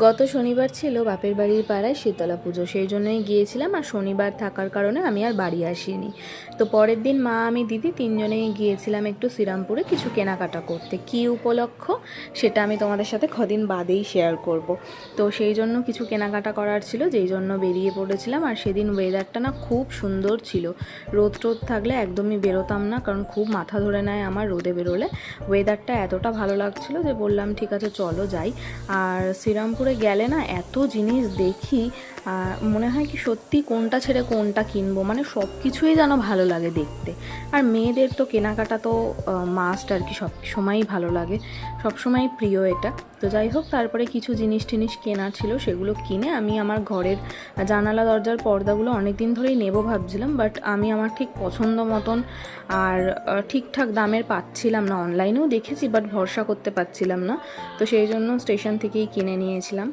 গত শনিবার ছিল বাপের বাড়ির পাড়ায় শীতলা পুজো, সেই জন্যই গিয়েছিলাম। আর শনিবার থাকার কারণে আমি আর বাড়ি আসিনি। তো পরের দিন মা, আমি, দিদি তিনজনেই গিয়েছিলাম একটু শ্রীরামপুরে কিছু কেনাকাটা করতে। কী উপলক্ষ সেটা আমি তোমাদের সাথে কদিন বাদেই শেয়ার করব। তো সেই জন্য কিছু কেনাকাটা করার ছিল, যেই জন্য বেরিয়ে পড়েছিলাম। আর সেদিন ওয়েদারটা না খুব সুন্দর ছিল। রোদ টোদ থাকলে একদমই বেরোতাম না, কারণ খুব মাথা ধরে নেয় আমার রোদে বেরোলে। ওয়েদারটা এতটা ভালো লাগছিল যে বললাম ঠিক আছে চলো যাই। আর শ্রীরামপুরে গেলে না এত জিনিস দেখি, মনে হয় কি সত্যি কোনটা ছেড়ে কোনটা কিনবো, মানে সব কিছুই যেন ভালো লাগে দেখতে। আর মেয়েদের তো কেনাকাটা তো মাস্ট আর কি, সব সময়ই ভালো লাগে, সব সময় প্রিয় এটা। তো যাই হোক, তারপরে কিছু জিনিস টিনিস কেনা ছিল, সেগুলো কিনে আমি আমার ঘরের জানালা দরজার পর্দাগুলো অনেক দিন ধরেই নেব ভাবছিলাম, বাট আমি আমার ঠিক পছন্দ মতন আর ঠিকঠাক দামের পাচ্ছিলাম না। অনলাইনেও দেখেছি বাট ভরসা করতে পারছিলাম না, তো সেই জন্য স্টেশন থেকেই কিনে নিয়েছিলাম।